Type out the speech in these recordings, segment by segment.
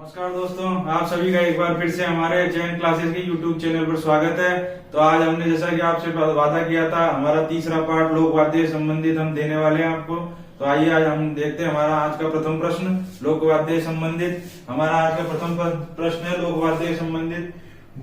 नमस्कार दोस्तों, आप सभी का एक बार फिर से हमारे जैन क्लासेस के यूट्यूब चैनल पर स्वागत है। तो आज हमने जैसा कि आपसे वादा किया था, हमारा तीसरा पार्ट लोक वाद्य संबंधित हम देने वाले हैं आपको। तो आइए आज हम देखते हैं हमारा आज का प्रथम प्रश्न लोक वाद्य संबंधित। हमारा आज का प्रथम प्रश्न है लोक वाद्य संबंधित।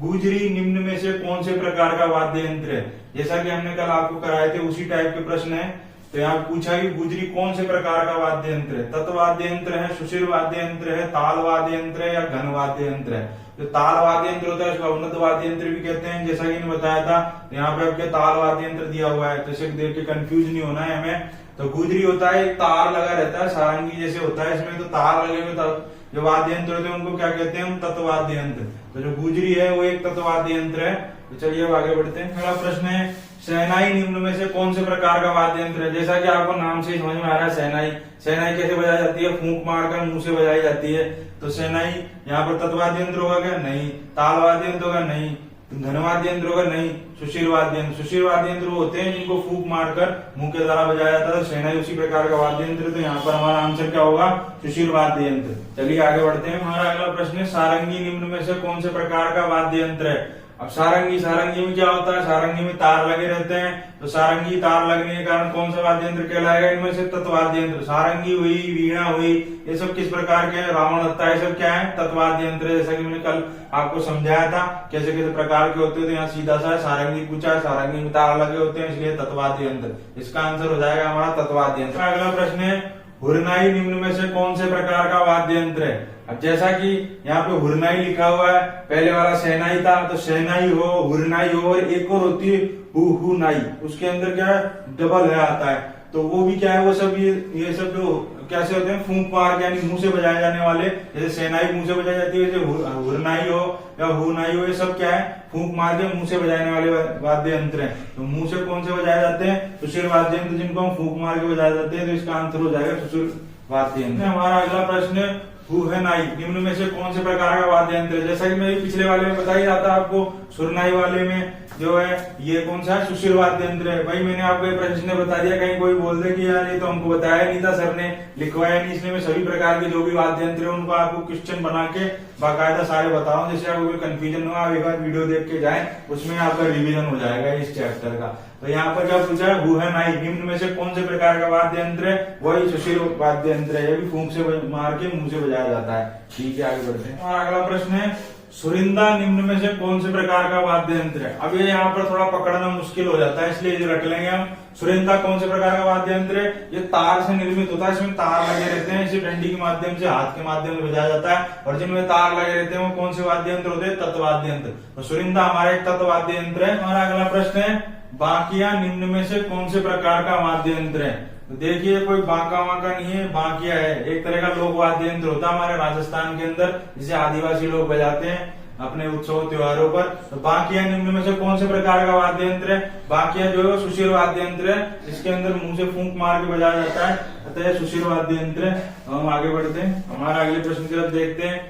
गुजरी निम्न में से कौन से प्रकार का वाद्य यंत्र है? जैसा कि हमने कल आपको कराए थे उसी टाइप के प्रश्न है। तो यहाँ पूछा कि गुजरी कौन से प्रकार का वाद्य यंत्र है? तत्वाद्य यंत्र है, सुशिर वाद्य यंत्र है, ताल वाद्य यंत्र है या घन वाद्य यंत्र है? जो ताल वाद्य यंत्र होता है उसका उन्नत वाद्य यंत्र भी कहते हैं, जैसा कि मैंने बताया था। यहाँ पे आपके ताल वाद्य यंत्र दिया हुआ है, तो इसे देख के कंफ्यूज नहीं होना है हमें। तो गुजरी होता है, एक तार लगा रहता है, सारंगी जैसे होता है, इसमें तो तार लगे हुए जो वाद्य यंत्र होते हैं उनको क्या कहते हैं? हम तत्वाद्य यंत्र। तो जो गुजरी है वो एक तत्वाद्य यंत्र है। तो चलिए अब आगे बढ़ते हैं। अगला प्रश्न है, शहनाई निम्न में से कौन से प्रकार का वाद्य यंत्र है? जैसा कि आपको नाम से समझ में आ रहा है, शहनाई। शहनाई कैसे बजाई जाती है? फूंक मारकर मुंह से बजाई जाती है। तो शहनाई यहाँ पर तत्वाद्य यंत्र होगा क्या? नहीं। ताल वाद्य यंत्र होगा? नहीं। घन वाद्य यंत्र होगा? नहीं। सुशिर वाद्य यंत्र। सुशिर वाद्य यंत्र होते हैं जिनको फूंक मारकर मुंह के द्वारा बजाया जाता है। शहनाई उसी प्रकार का वाद्य यंत्र। तो यहाँ पर हमारा आंसर क्या होगा? सुशिर वाद्य यंत्र। चलिए आगे बढ़ते हैं। हमारा अगला प्रश्न है, सारंगी निम्न में से कौन से प्रकार का वाद्य यंत्र है? अब सारंगी में क्या होता है? सारंगी में तार लगे रहते हैं। तो सारंगी तार लगने के कारण कौन सा वाद्य यंत्र कहलाएगा? इनमें से तत्वाद्य यंत्र। सारंगी हुई, वीणा हुई, ये सब किस प्रकार के? रावण हत्था, ये सब क्या है? तत्वाद्य यंत्र। जैसा कि मैंने कल आपको समझाया था कैसे कैसे प्रकार के होते हैं। तो यहाँ सीधा सा सारंगी पूछा है, सारंगी में तार लगे होते हैं, इसलिए तत्वाद्य यंत्र। इसका आंसर हो जाएगा हमारा तत्वाद्य यंत्र। अगला प्रश्न है, हुरनाई निम्न में से कौन से प्रकार का वाद्य यंत्र है? अब जैसा कि यहाँ पे हुरनाई लिखा हुआ है, पहले वाला शहनाई था, तो शहनाई हो, हुरनाई हो, और एक और होती है हु नाई। उसके अंदर क्या है? डबल है आता है। तो वो भी क्या है? वो सब ये सब जो कैसे होते हैं? फूंक मार यानी मुंह से बजाए जाने वाले। जैसे शहनाई मुंह से बजाई जाती है, जैसे हुरनाई हो या हुनाई हो, ये सब क्या है? फूंक मार के मुंह से बजाने वाले वाद्य यंत्र हैं। तो मुंह से कौन से बजाए जाते हैं? सुशिर वाद्य यंत्र, जिनको हम फूंक मार के बजाए जाते हैं। तो इसका आंसर हो जाएगा सुशिर वाद्य यंत्र। हमारा अगला प्रश्न है, हुहनाई निम्न में से कौन से प्रकार का वाद्य यंत्र है? जैसा कि मैं पिछले वाले में बताया जाता आपको, सुरनाई वाले में जो है ये कौन सा है? सुशिर वाद्य यंत्र है। भाई मैंने आपको एक प्रश्न बता दिया, कहीं कोई बोल दे कि यार ये तो हमको बताया नहीं था, सर ने लिखवाया नहीं, इसलिए मैं सभी प्रकार के जो भी वाद्य यंत्र है उनको आपको क्वेश्चन बना के बाकायदा सारे बताऊं, जिससे आपको कोई कंफ्यूजन हो। आप एक बार वीडियो देख के जाए, उसमें आपका रिविजन हो जाएगा इस चैप्टर का। तो यहाँ पर क्या पूछा है? हुहनाई निम्न में से कौन से प्रकार का वाद्य यंत्र है? वही सुशिर वाद्य यंत्र है। ये भी फूंक से मार के मुंह से बजाया जाता है। ठीक है, आगे बढ़ते हैं। और अगला प्रश्न है, सुरिंदा निम्न में से कौन से प्रकार का वाद्य यंत्र है? अब ये यहाँ पर थोड़ा पकड़ना मुश्किल हो जाता है, इसलिए ये रट लेंगे हम। सुरिंदा कौन से प्रकार का वाद्य यंत्र है? ये तार से निर्मित होता है, इसमें तार लगे रहते हैं, इसे डंडी के माध्यम से, हाथ के माध्यम से बजाया जाता है। और जिनमें तार लगे रहते हैं वो कौन से वाद्य यंत्र होते हैं? तत्वाद्य यंत्र। तो सुरिंदा हमारा एक तत्वाद्य यंत्र है। हमारा अगला प्रश्न है, बांकिया निम्न में से कौन से प्रकार का वाद्य यंत्र है? तो देखिए, कोई बांका वांका नहीं है, बांकिया है। एक तरह का लोक वाद्य यंत्र होता है हमारे राजस्थान के अंदर, जिसे आदिवासी लोग बजाते हैं अपने उत्सव त्योहारों पर। तो बांकिया निम्न में से कौन से प्रकार का वाद्य यंत्र है? बांकिया जो है सुशिर वाद्य यंत्र है, इसके अंदर मुंह से फूंक मार के बजाया जाता है, अतः सुशिर वाद्य यंत्र है। हम आगे बढ़ते हैं, हमारा अगले प्रश्न की तरफ देखते हैं।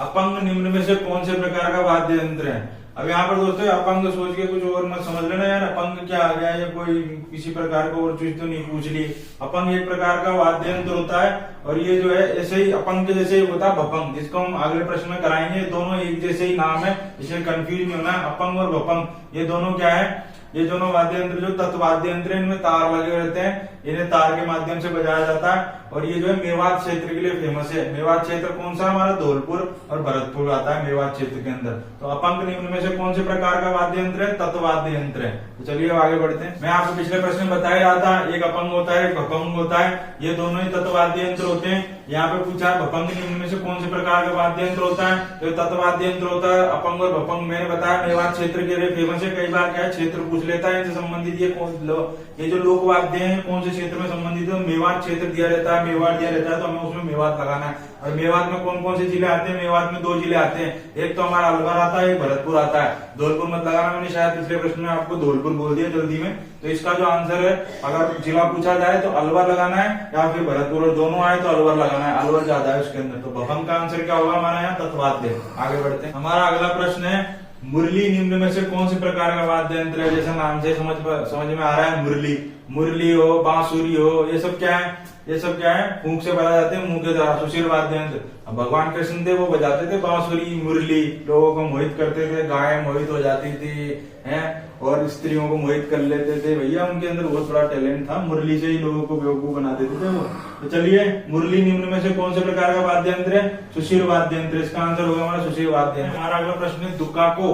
अपंग निम्न में से कौन से प्रकार का वाद्य यंत्र है? अब यहाँ पर दोस्तों अपंग सोच के कुछ और मत समझ लेना यार, अपंग क्या आ गया, या कोई किसी प्रकार का और चीज तो नहीं पूछ ली। अपंग एक प्रकार का वाद्य यंत्र होता है, और ये जो है ऐसे ही अपंग के जैसे होता है भपंग, जिसको हम अगले प्रश्न में कराएंगे। दोनों एक जैसे ही नाम है, इसलिए कंफ्यूज नहीं होना है। अपंग और भपंग ये दोनों क्या है? ये दोनों वाद्य यंत्र जो तत्वाद्य यंत्र है, इनमें तार लगे रहते हैं, इन्हें तार के माध्यम से बजाया जाता है। और ये जो है मेवात क्षेत्र के लिए फेमस है। मेवात क्षेत्र कौन सा? हमारा धौलपुर और भरतपुर आता है मेवात क्षेत्र के अंदर। तो अपंग निम्न में से कौन से प्रकार का वाद्य यंत्र है? तत्वाद्य यंत्र है। तो चलिए अब आगे बढ़ते हैं। मैं आपको पिछले प्रश्न में बताया था, एक अपंग होता है, एक भपंग होता है। ये दोनों ही तत्वाद्य यंत्र होते हैं। यहाँ पे पूछा है भपंग निम्न में से कौन से प्रकार का वाद्य यंत्र होता है? तो तत्वाद्य यंत्र होता है। अपंग और भपंग मैंने बताया मेवात क्षेत्र के लिए फेमस है। कई बार क्या है, क्षेत्र पूछ लेता है इनसे संबंधित। ये जो लोक वाद्य है कौन से क्षेत्र में संबंधित है? मेवात क्षेत्र दिया रहता है, मेवाड़ दिया रहता है, तो हमें उसमें मेवात लगाना है। और मेवात में कौन कौन से जिले आते हैं? मेवात में 2 जिले आते हैं, एक तो हमारा अलवर आता है, एक भरतपुर आता है। धौलपुर मत लगाना, मैंने शायद पिछले प्रश्न में आपको धौलपुर बोल दिया जल्दी में। तो इसका जो आंसर है, अगर जिला पूछा जाए तो अलवर लगाना है, या फिर भरतपुर, और दोनों आए तो अलवर लगाना है। अलवर ज्यादा है उसके अंदर। तो भपंग का आंसर क्या होगा हमारा यहाँ? तत्वाद्य। आगे बढ़ते हैं। हमारा अगला प्रश्न है, मुरली निम्न में से कौन से प्रकार का वाद्य यंत्र है? जैसे नाम से समझ में आ रहा है, मुरली, मुरली हो, बांसुरी हो, ये सब क्या है? ये सब क्या है? फूंक से बजाए जाते हैं, मुंह के द्वारा, सुशील वाद्य यंत्र। अब भगवान कृष्ण थे, वो बजाते थे बांसुरी, मुरली, लोगों को मोहित करते थे, गाय मोहित हो जाती थी, हैं, और स्त्रियों को मोहित कर लेते थे। भैया उनके अंदर बहुत बड़ा टैलेंट था, मुरली से ही लोगों को बेवकूफ बना देते थे वो। तो चलिए, मुरली निम्न में से कौन से प्रकार का वाद्य यंत्र है? सुशील वाद्य यंत्र। इसका आंसर होगा हमारा सुशील वाद्य यंत्र। हमारा अगला प्रश्न है, दुकाको,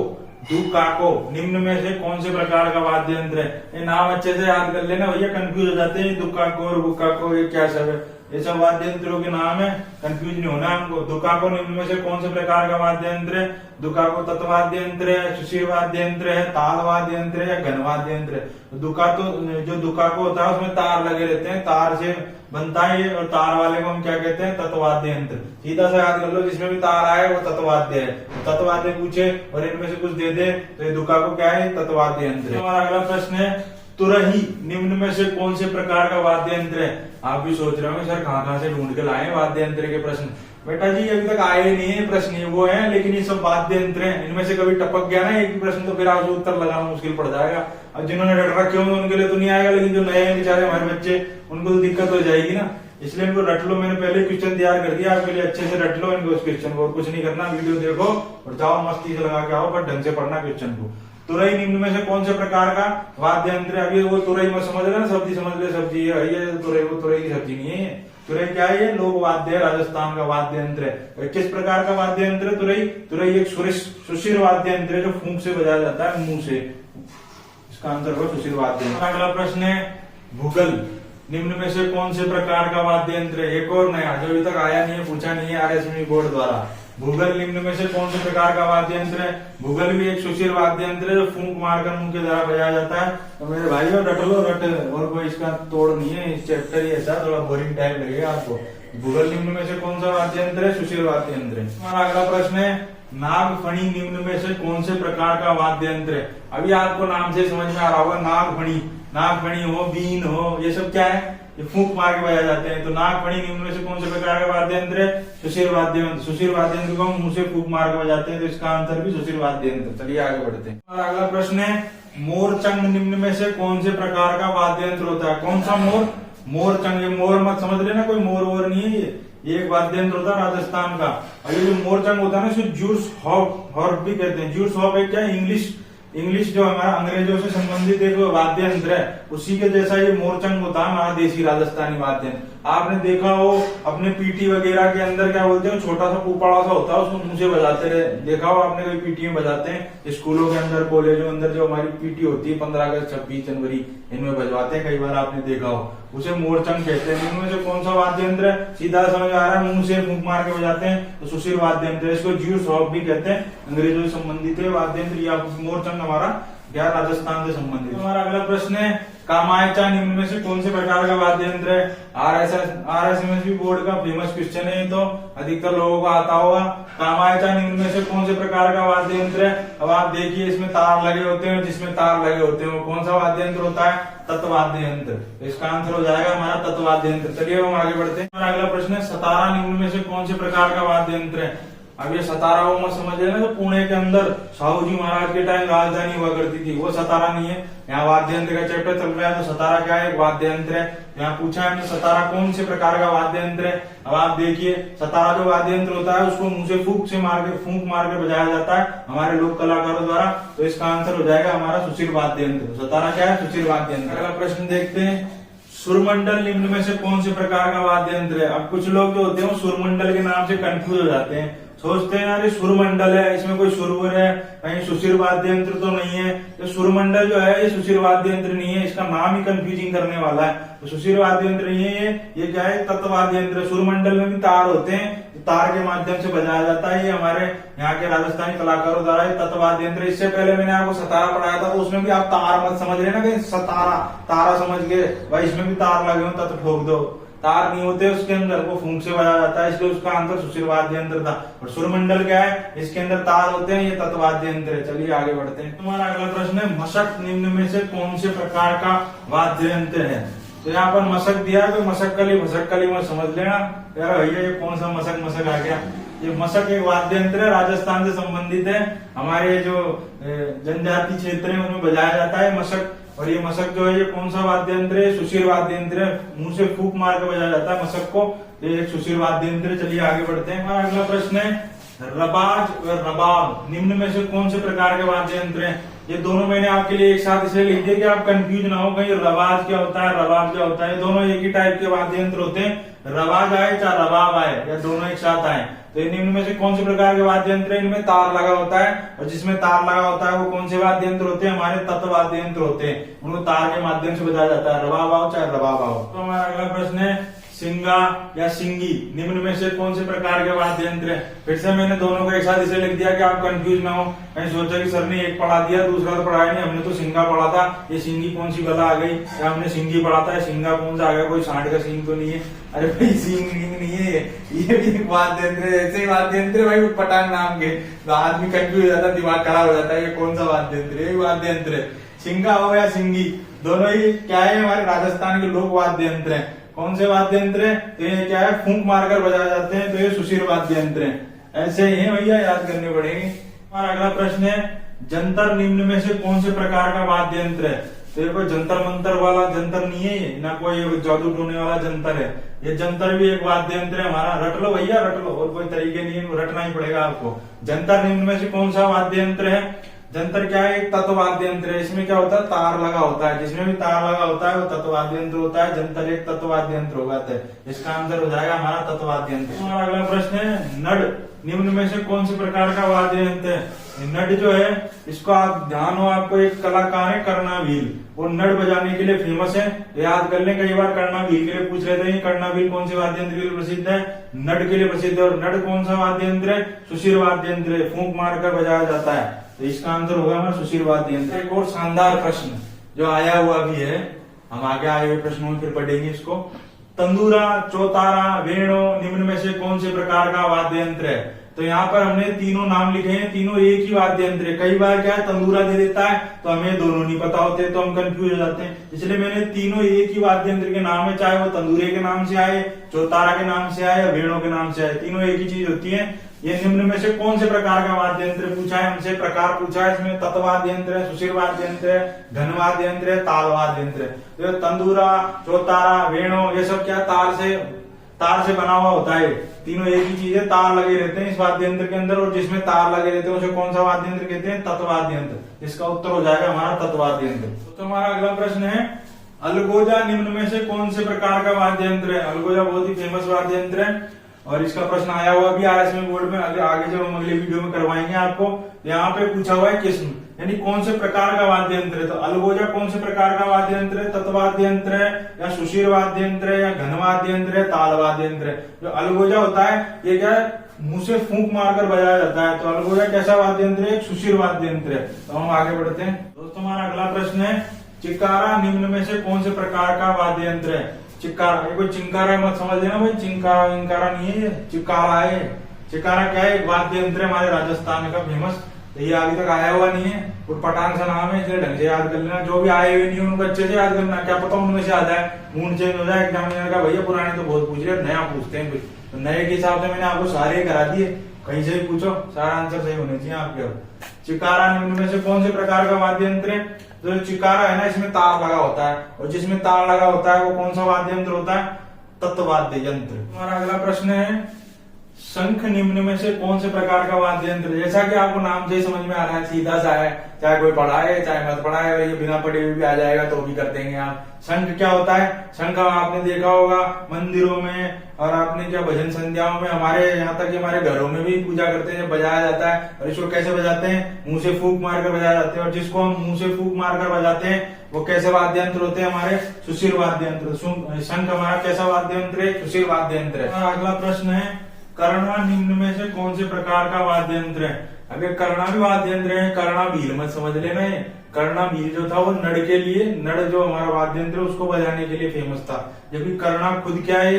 दुकाको निम्न में से कौन से प्रकार का वाद्य यंत्र है? ये नाम अच्छे से याद कर लेना भैया, कंफ्यूज हो जाते हैं, दुकाको और बुकाको, ये क्या सब है? ये सब वाद्य यंत्रों के नाम है, कंफ्यूज नहीं होना हमको। दुकाको निम्न में से कौन से प्रकार का वाद्य यंत्र है? दुकाको तत्वाद्य यंत्र है, सुशील वाद्य यंत्र है, ताल वाद्य यंत्र है या घन वाद्य यंत्र है? दुकाको, जो दुकाको होता है उसमें तार लगे रहते हैं, तार से बनता है ये, और तार वाले को हम क्या कहते हैं? तत्वाद्य यंत्र। सीधा सा याद कर लो, जिसमें भी तार आए वो तत्वाद्य है। तत्वाद्य पूछे और इनमें से कुछ दे दे तो ये दुकाको क्या है? तत्वाद्य यंत्र। हमारा अगला प्रश्न है, तुरही निम्न में से कौन से प्रकार का वाद्य यंत्र है? आप भी सोच रहे होंगे सर कहाँ से ढूंढ के लाए वाद्य यंत्र के प्रश्न। बेटा जी अभी तक आए नहीं है प्रश्न, ये वो है, लेकिन ये सब वाद्य यंत्र हैं। इनमें से कभी टपक गया ना एक भी प्रश्न तो फिर आपको उत्तर लगाना मुश्किल पड़ जाएगा। अब जिन्होंने रट रखे होंगे उनके लिए तो नहीं आएगा, लेकिन जो नए हैं बेचारे हमारे बच्चे, उनको तो दिक्कत हो जाएगी ना। इसलिए इनको रट लो, मैंने पहले क्वेश्चन तैयार कर दिया आपके लिए, अच्छे से रट लो इनको, उस क्वेश्चन को। और कुछ नहीं करना, वीडियो देखो और जाओ मस्ती से लगा के आओ, पर ढंग से पढ़ना क्वेश्चन को। तुरई निम्न में से कौन से प्रकार का वाद्य यंत्र है? अभी वो तुरई में समझ रहे ना, सब्जी समझ ले, सब्जी है ये तुरई, वो तुरई की सब्जी नहीं है। तुरई क्या है? ये लोक वाद्य है, राजस्थान का वाद्य यंत्र है। किस प्रकार का वाद्य यंत्र है तुरई? तुरई एक सुशील वाद्य यंत्र है जो फूंक से बजाया जाता है, मुंह से। इसका आंसर होगा सुशील वाद्य यंत्र। अगला प्रश्न है, भूगल निम्न में से कौन से प्रकार का वाद्य यंत्र है? एक और नया जो अभी तक आया नहीं है, पूछा नहीं है RSME बोर्ड द्वारा। भूगल निम्न में से कौन से प्रकार का वाद्य यंत्र है? भूगल भी एक सुशील वाद्य यंत्र है जो फूंक मारकर मुंह के द्वारा बजाया जाता है। तो मेरे भाइयों रट लो, रट, और कोई इसका तोड़ नहीं है। इस चैप्टर ही ऐसा थोड़ा बोरिंग टाइप लगेगा आपको। भूगल निम्न में से कौन सा वाद्य यंत्र है? सुशील वाद्य यंत्र है। हमारा अगला प्रश्न है, नागफणी निम्न में से कौन से प्रकार का वाद्य यंत्र है? अभी आपको नाम से समझ में आ रहा होगा, नागफणी, नागफणी हो, बीन हो, ये सब क्या है? ये फूंक मार के बजाए जाते हैं। तो नागफणी निम्न में से कौन से प्रकार का वाद्य यंत्र है? सुशील वाद्य यंत्र। सुशील वाद्य यंत्र को हम मुंह से फूंक मार के बजाते हैं, तो इसका आंसर भी सुशील वाद्य यंत्र। चलिए आगे बढ़ते हैं। हमारा अगला प्रश्न है, मोरचंग निम्न में से कौन से प्रकार का वाद्य यंत्र होता है? कौन सा मोर? मोरचंग। ये मोर मत समझ लेना, कोई मोर वोर नहीं है ये एक वाद्य यंत्र होता है राजस्थान का। और ये जो मोरचंग होता है ना, इसको जूस हॉर्प भी कहते हैं। जूस हॉर्प एक क्या है? इंग्लिश जो हमारा अंग्रेजों से संबंधित एक वाद्य यंत्र है, उसी के जैसा ये मोरचंग होता है, हमारा देसी राजस्थानी वाद्य यंत्र। आपने देखा हो अपने पीटी वगैरह के अंदर क्या बोलते हैं, छोटा सा पुपाड़ा सा होता है, उसको मुंह से बजाते रहे। देखा हो आपने कोई पीटी में बजाते हैं, स्कूलों के अंदर, कॉलेजों के अंदर जो हमारी पीटी होती है 15 अगस्त 26 जनवरी, इनमें बजवाते हैं, कई बार आपने देखा हो। उसे मोरचंग कहते हैं। इनमें से कौन सा वाद्य यंत्र है? सीधा समझ आ रहा है, मुंह से फूंक मार के बजाते हैं, तो सुशील वाद्य यंत्र। इसको ज्यूस हॉर्प भी कहते हैं, अंग्रेजों से संबंधित है वाद्य यंत्र। या मोरचंग हमारा क्या राजस्थान से संबंधित। हमारा अगला प्रश्न है, कामायचा निम्न में से कौन से प्रकार का वाद्य यंत्र है? RSME बोर्ड का फेमस क्वेश्चन है, तो अधिकतर लोगों को आता होगा। कामायचा निम्न में से कौन से प्रकार का वाद्य यंत्र है? अब आप देखिए, इसमें तार लगे होते हैं, जिसमें तार लगे होते हैं वो कौन सा वाद्य यंत्र होता है? तत्वाद्य यंत्र। तो इसका आंसर हो जाएगा हमारा तत्वाद्य यंत्र। चलिए हम आगे बढ़ते हैं। हमारा अगला प्रश्न है, सतारा निम्न में से कौन से प्रकार का वाद्य यंत्र है? अब ये सतारा वो मत समझ लेना, तो पुणे के अंदर साहू जी महाराज के टाइम राजधानी हुआ करती थी, वो सतारा नहीं है। यहाँ वाद्य यंत्र का चैप्टर चल रहा है, तो सतारा क्या है? वाद्य यंत्र है। यहाँ पूछा है सतारा कौन से प्रकार का वाद्य यंत्र है? अब आप देखिए, सतारा जो वाद्य यंत्र होता है उसको मुंह से फूंक मार के बजाया जाता है हमारे लोक कलाकारों द्वारा। तो इसका आंसर हो जाएगा हमारा सुशील वाद्य यंत्र। सतारा क्या है? सुशील वाद्य यंत्र। अगला प्रश्न देखते हैं, सुरमंडल निम्न में से कौन से प्रकार का वाद्य यंत्र है? अब कुछ लोग जो होते हैं सुरमंडल के नाम से कंफ्यूज हो जाते हैं, सोचते हैं यार सुरमंडल है, इसमें कोई सुरवर है, कहीं सुशील वाद्य यंत्र तो नहीं है। तो सुरमंडल जो है ये सुशील वाद्य यंत्र नहीं है, इसका नाम ही कंफ्यूजिंग करने वाला है। तो सुशील वाद्य यंत्र नहीं है ये क्या है? तत्वाद्य यंत्र। सुरमंडल में भी तार होते हैं, तार के माध्यम से बजाया जाता है। ये हमारे यहाँ के राजस्थानी कलाकारों द्वारा तत्वाद्य यंत्र। इससे पहले मैंने आपको सतारा पढ़ाया था, तो उसमें भी आप तार मत समझ रहे ना कि सतारा तारा समझ के भाई इसमें भी तार लगे हो तत्व ठोक दो। तार नहीं होते उसके अंदर, वो फूंक से बजाया जाता है, इसलिए उसका आंसर सुशील वाद्य यंत्र था। और सुरमंडल क्या है? इसके अंदर तार होते हैं, ये तत्वाद्य यंत्र है। चलिए आगे बढ़ते हैं। तुम्हारा अगला प्रश्न है, मशक निम्न में से कौन से प्रकार का वाद्य यंत्र है? तो यहाँ पर मशक दिया है, तो मशक्कली मत समझ लेना यार भैया ये कौन सा मशक आ गया। ये मशक एक वाद्य यंत्र है, राजस्थान से संबंधित है। हमारे जो जनजाति क्षेत्र है उनमें बजाया जाता है मशक। और ये मशक जो है ये कौन सा वाद्य यंत्र है? सुशीर वाद्य यंत्र है। मुंह से फूंक मार के बजाया जाता है मशक को। ये एक सुशीर वाद्य यंत्र। चलिए आगे बढ़ते हैं। हमारा अगला प्रश्न है रबाज और रबाब निम्न में से कौन से प्रकार के वाद्य यंत्र हैं? ये दोनों मैंने आपके लिए एक साथ इसलिए लिख दिया कि आप कंफ्यूज ना हो कहीं रबाज क्या होता है रबाब क्या होता है। दोनों एक ही टाइप के वाद्य यंत्र होते हैं। रबाज आए चाहे रबाब आए या दोनों एक साथ आए। तो निम्न में से कौन से प्रकार के वाद्य यंत्र है? इनमें तार लगा होता है, और जिसमें तार लगा होता है वो कौन से वाद्य यंत्र होते हैं? हमारे तत्व वाद्य यंत्र होते हैं। उनको तार के माध्यम से बजाया जाता है, रबाब आओ चाहे रबाब आओ। तो हमारा अगला प्रश्न है सिंगा या सिंगी निम्न में से कौन से प्रकार के वाद्य यंत्र है? फिर से मैंने दोनों को एक साथ इसे लिख दिया कि आप कंफ्यूज ना हो। मैंने सोचा कि सर ने एक पढ़ा दिया दूसरा तो पढ़ाया नहीं, हमने तो सिंगा पढ़ा था, ये सिंगी कौन सी गला आ गई, या हमने सिंगी पढ़ा था, सिंगा कौन सा आ गया, कोई सांड का सींग तो नहीं है? अरे भाई सींग नहीं है, ये भी एक वाद्य यंत्र है। ऐसे ही वाद्य यंत्र भाई पटांग नाम के, तो आदमी कंफ्यूज हो जाता है, दिमाग खराब हो जाता है, ये कौन सा वाद्य यंत्र है? वाद्य यंत्र है। सिंगा हो या सिंगी दोनों ही क्या है? हमारे राजस्थान के लोक वाद्य यंत्र है। कौन से वाद्य यंत्र है? तो ये क्या है? फूंक मारकर बजाए जाते हैं, तो ये सुशीर वाद्य यंत्र है। ऐसे ही है भैया, याद करने पड़ेंगे। हमारा अगला प्रश्न है जंतर निम्न में से कौन से प्रकार का वाद्य यंत्र है? तो ये कोई जंतर मंतर वाला जंतर नहीं है, ये ना कोई जादू टोने वाला जंतर है। ये जंतर भी एक वाद्य यंत्र है हमारा। रट लो भैया रट लो, और कोई तरीके नहीं है, रटना ही पड़ेगा आपको। जंतर निम्न में से कौन सा वाद्य यंत्र है? जंतर क्या है? एक तत्व वाद्य यंत्र है। इसमें क्या होता है? तार लगा होता है। जिसमें भी तार लगा होता है वो तत्व वाद्य यंत्र होता है। जंतर एक तत्व वाद्य यंत्र होगा। इसका आंसर हो जाएगा हमारा तत्व वाद्य यंत्र। हमारा अगला प्रश्न है नड निम्न में से कौन से प्रकार का वाद्य यंत्र है? नड जो है इसको आप ध्यान हो, आपको एक कलाकार है कर्णावील, वो नड बजाने के लिए फेमस है। याद कर लें, कई बार कर्णावील के लिए पूछ लेते हैं। कर्णावील कौन से वाद्य यंत्र के लिए प्रसिद्ध है? नड के लिए प्रसिद्ध है। और नड कौन सा वाद्य यंत्र है? सुशीर वाद्य यंत्र है, फूंक मारकर बजाया जाता है। तो इसका आंसर होगा हमारा सुशीर वाद्य यंत्र। एक और शानदार प्रश्न जो आया हुआ भी है, हम आगे आए हुए प्रश्नों में फिर पढ़ेंगे इसको। तंदूरा, चौतारा, वेणु निम्न में से कौन से प्रकार का वाद्य यंत्र है? तो यहाँ पर हमने तीनों नाम लिखे हैं, तीनों एक ही वाद्य यंत्र है। कई बार क्या है तंदूरा दे देता है तो हमें दोनों नहीं पता होते, तो हम कंफ्यूज हो जाते हैं। इसलिए मैंने तीनों एक ही वाद्य यंत्र के नाम है, चाहे वो तंदूरे के नाम से आए, चौतारा के नाम से आए या वेणु के नाम से आए, तीनों एक ही चीज होती है। ये निम्न में से कौन से प्रकार का वाद्य यंत्र पूछा है हमसे? प्रकार पूछा है। इसमें तत्व वाद्य यंत्र है, सुशीर वाद्य यंत्र है, घन वाद्य यंत्र है, ताल वाद्य यंत्र है। तो तंदूरा, चौतारा, वेणु ये सब क्या तार से बना हुआ होता है। तीनों एक ही चीज है, तार लगे रहते हैं इस वाद्य यंत्र के अंदर, और जिसमें तार लगे रहते हैं उसे कौन सा वाद्य यंत्र कहते हैं? तत्व वाद्य यंत्र। इसका उत्तर हो जाएगा हमारा तत्व वाद्य यंत्र। तो हमारा अगला प्रश्न है अलगोजा निम्न में से कौन से प्रकार का वाद्य यंत्र है? अलगोजा बहुत ही फेमस वाद्य यंत्र है, और इसका प्रश्न आया हुआ भी RSM बोर्ड में। आगे जब हम अगले वीडियो में करवाएंगे आपको। यहाँ पे पूछा हुआ है किस्म, यानी कौन से प्रकार का वाद्य यंत्र है। तो अलगोजा कौन से प्रकार का वाद्य यंत्र है? तत्व वाद्य यंत्र है, या सुशीर वाद्य यंत्र है, या घन वाद्य यंत्र है, ताल वाद्य यंत्र है। जो अलगोजा होता है ये क्या है? मुंह से फूंक मारकर बजाया जाता है। तो अलगोजा कैसा वाद्य यंत्र है? एक सुशीर वाद्य यंत्र है। तो हम आगे बढ़ते हैं दोस्तों। हमारा अगला प्रश्न है चिकारा निम्न में से कौन से प्रकार का वाद्य यंत्र है? चिकारा, ये कोई चिंकारा मत समझ लेना भाई, चिंकारा विंकारा नहीं है, चिकारा है। चिकारा क्या है? एक वाद्य यंत्र है हमारे राजस्थान का फेमस। तो ये अभी तक आया हुआ नहीं है, पटांग सा नाम है, इसलिए ढंग से याद कर लेना। जो भी आए हुए नहीं है उनको अच्छे से याद करना, क्या पता उनमें से आ जाए, मूड चेंज हो जाए एग्जामिनर का। भैया पुराने तो बहुत पूछ रहे, नया पूछते हैं कुछ, तो नए के हिसाब से मैंने आपको सारे करा दिए। कहीं से भी पूछो, सारा आंसर सही होने चाहिए आपके। चिकारा निम्न में से कौन से प्रकार का वाद्य यंत्र है? तो चिकारा है ना, इसमें तार लगा होता है, और जिसमें तार लगा होता है वो कौन सा वाद्य यंत्र होता है? तत्व वाद्य यंत्र। हमारा अगला प्रश्न है शंख निम्न में से कौन से प्रकार का वाद्य यंत्र? जैसा कि आपको नाम से ही समझ में आ रहा है, सीधा सा है, चाहे कोई पढ़ाए चाहे मत पढ़ाए, ये बिना पढ़े हुए भी आ जाएगा तो भी कर देंगे आप। शंख क्या होता है? शंख आपने देखा होगा मंदिरों में, और आपने क्या भजन संध्याओं में, हमारे यहाँ तक कि हमारे घरों में भी पूजा करते हैं, बजाया जाता है। और इसको कैसे बजाते हैं? मुंह से फूंक मारकर बजाए जाते हैं। और जिसको हम मुंह से फूंक मारकर बजाते हैं वो कैसे वाद्य यंत्र होते हैं? हमारे सुशीर वाद्य यंत्र। शंख हमारा कैसा वाद्य यंत्र है? सुशीर वाद्य यंत्र है। अगला प्रश्न है कर्णा निम्न में से कौन से प्रकार का वाद्य यंत्र है? अगर कर्णा भी वाद्य यंत्र है, कर्णा भील मत समझ लेना है। कर्णा भील जो था वो नड़ के लिए, नड़ जो हमारा वाद्य यंत्र है उसको बजाने के लिए फेमस था। जबकि कर्णा खुद क्या है?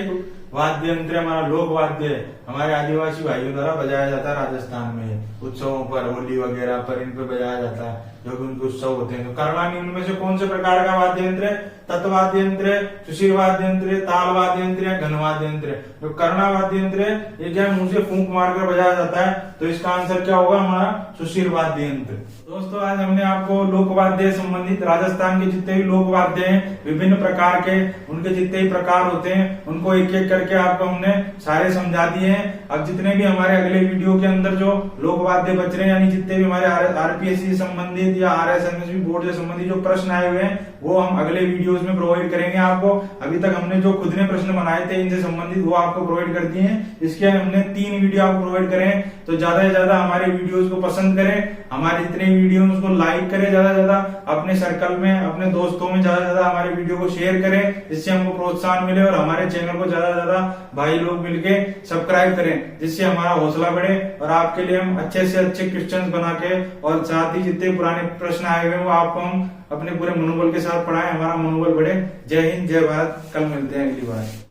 वाद्य यंत्र हमारा लोक वाद्य है, हमारे आदिवासी भाइयों द्वारा बजाया जाता है राजस्थान में, उत्सवों पर, होली वगैरह पर इन पे बजाया जाता है। जो कि उनके उत्सव होते हैं। तो करवानी उनमें से कौन से प्रकार का वाद्य यंत्र है? तत्वाद्य यंत्र है, सुशील वाद्य यंत्र है, ताल वाद्य यंत्र है, घन वाद्य यंत्र है। जो कर्णा वाद्य यंत्र है ये क्या है, मुंह से फूंक मारकर बजाया जाता है, तो इसका आंसर क्या होगा हमारा? सुशील वाद्य यंत्र। दोस्तों आज हमने आपको लोक वाद्य संबंधित राजस्थान के जितने भी लोक वाद्य हैं विभिन्न प्रकार के, उनके जितने भी प्रकार होते हैं उनको एक एक करके आपको हमने सारे समझा दिए हैं। अब जितने भी हमारे अगले वीडियो के अंदर जो लोक वाद्य बच रहे हैं, यानी जितने भी हमारे आरपीएससी से संबंधित या आरएसएमएसबी बोर्ड से संबंधित जो प्रश्न आए हुए हैं वो हम अगले वीडियोस में प्रोवाइड करेंगे आपको। अभी तक हमने जो खुद ने प्रश्न बनाए थे इनसे संबंधित वो आपको प्रोवाइड कर दिए हैं। इसके हमने 3 वीडियो आपको प्रोवाइड करें, तो ज्यादा से ज्यादा हमारे वीडियोस को पसंद करें, हमारे जितने वीडियो उसको लाइक करें, ज्यादा से ज्यादा अपने सर्कल में अपने दोस्तों में ज्यादा से ज्यादा हमारे वीडियो को शेयर करें, जिससे हमको प्रोत्साहन मिले और हमारे चैनल को ज्यादा से ज्यादा भाई लोग मिलके सब्सक्राइब करें, जिससे हमारा हौसला बढ़े और आपके लिए हम अच्छे से अच्छे क्वेश्चंस बना के और साथ ही जितने पुराने प्रश्न आए हुए हैं वो आपको हम अपने पूरे मनोबल के साथ पढ़ाएं, हमारा मनोबल बढ़े। जय हिंद, जय भारत। कल मिलते हैं अगली बार।